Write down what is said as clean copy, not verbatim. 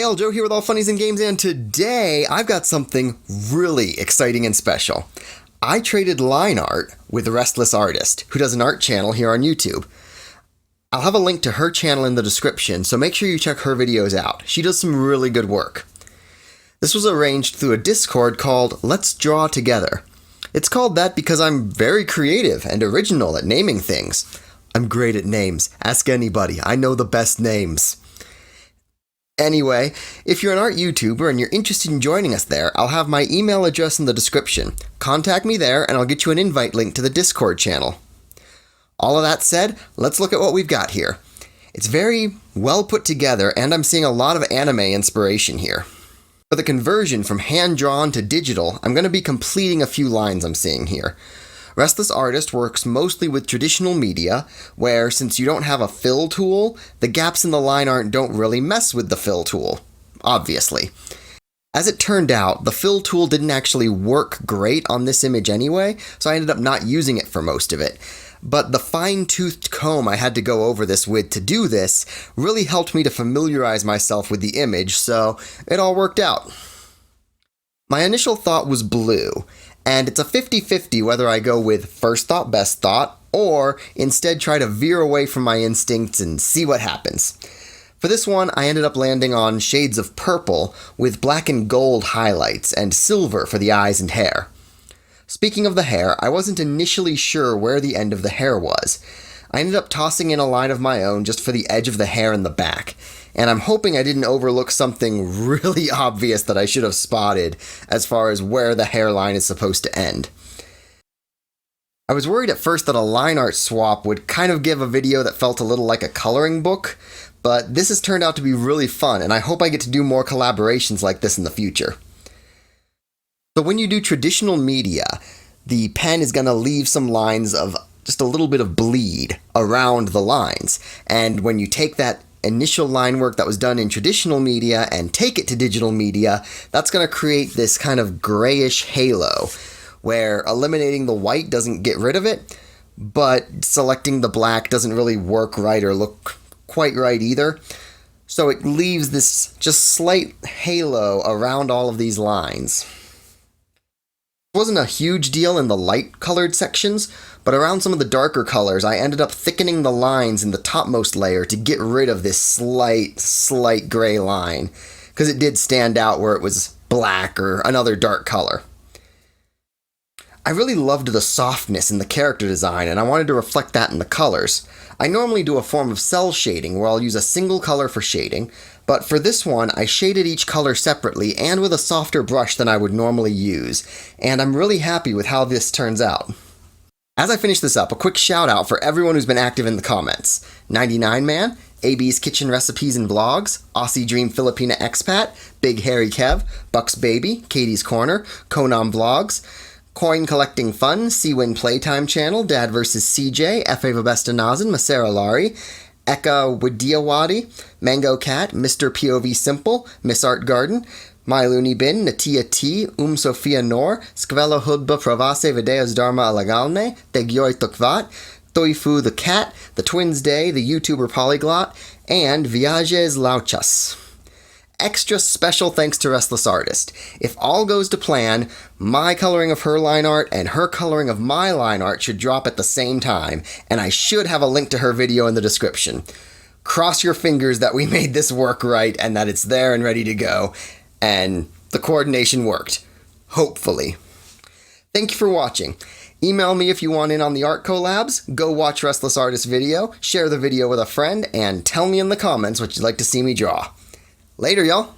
y'all, Joe here with All Funnies and Games, and today I've got something really exciting and special. I traded Lineart with Restless Artist, who does an art channel here on YouTube. I'll have a link to her channel in the description, so make sure you check her videos out. She does some really good work. This was arranged through a Discord called Let's Draw Together. It's called that because I'm very creative and original at naming things. I'm great at names. Ask anybody. I know the best names. Anyway, if you're an art YouTuber and you're interested in joining us there, I'll have my email address in the description. Contact me there and I'll get you an invite link to the Discord channel. All of that said, let's look at what we've got here. It's very well put together and I'm seeing a lot of anime inspiration here. For the conversion from hand-drawn to digital, I'm going to be completing a few lines I'm seeing here. Restless Artist works mostly with traditional media, where since you don't have a fill tool, the gaps in the line art don't really mess with the fill tool, obviously. As it turned out, the fill tool didn't actually work great on this image anyway, so I ended up not using it for most of it. But the fine-toothed comb I had to go over this with to do this really helped me to familiarize myself with the image, so it all worked out. My initial thought was blue, and it's a 50-50 whether I go with first thought, best thought, or instead try to veer away from my instincts and see what happens. For this one, I ended up landing on shades of purple with black and gold highlights and silver for the eyes and hair. Speaking of the hair, I wasn't initially sure where the end of the hair was. I ended up tossing in a line of my own just for the edge of the hair in the back, and I'm hoping I didn't overlook something really obvious that I should have spotted as far as where the hairline is supposed to end. I was worried at first that a line art swap would kind of give a video that felt a little like a coloring book, but this has turned out to be really fun, and I hope I get to do more collaborations like this in the future. So when you do traditional media, the pen is going to leave some lines of just a little bit of bleed around the lines, and when you take that initial line work that was done in traditional media and take it to digital media, that's going to create this kind of grayish halo, where eliminating the white doesn't get rid of it, but selecting the black doesn't really work right or look quite right either. So it leaves this just slight halo around all of these lines. It wasn't a huge deal in the light-colored sections, but around some of the darker colors, I ended up thickening the lines in the topmost layer to get rid of this slight gray line, because it did stand out where it was black or another dark color. I really loved the softness in the character design, and I wanted to reflect that in the colors. I normally do a form of cell shading where I'll use a single color for shading, but for this one, I shaded each color separately and with a softer brush than I would normally use, and I'm really happy with how this turns out. As I finish this up, a quick shout out for everyone who's been active in the comments. 99 Man, AB's Kitchen Recipes and Vlogs, Aussie Dream Filipina Expat, Big Hairy Kev, Bucks Baby, Katie's Corner, Konam Vlogs, Coin Collecting Fun, Seawin Playtime Channel, Dad vs. CJ, F.A. Vabestinazin, Masera Lari, Eka Wadiawadi, Mango Cat, Mr. POV Simple, Miss Art Garden, My Looney Bin, Natia T, Sophia Nor, Skvelo Hudba Pravase Videos Dharma Alagalne, Tegyoy Tukvat, Toifu the Cat, The Twins Day, the YouTuber Polyglot, and Viajes Lauchas. Extra special thanks to Restless Artist. If all goes to plan, my coloring of her line art and her coloring of my line art should drop at the same time, and I should have a link to her video in the description. Cross your fingers that we made this work right and that it's there and ready to go, and the coordination worked. Hopefully. Thank you for watching. Email me if you want in on the art collabs, go watch Restless Artist video, share the video with a friend, and tell me in the comments what you'd like to see me draw. Later, y'all.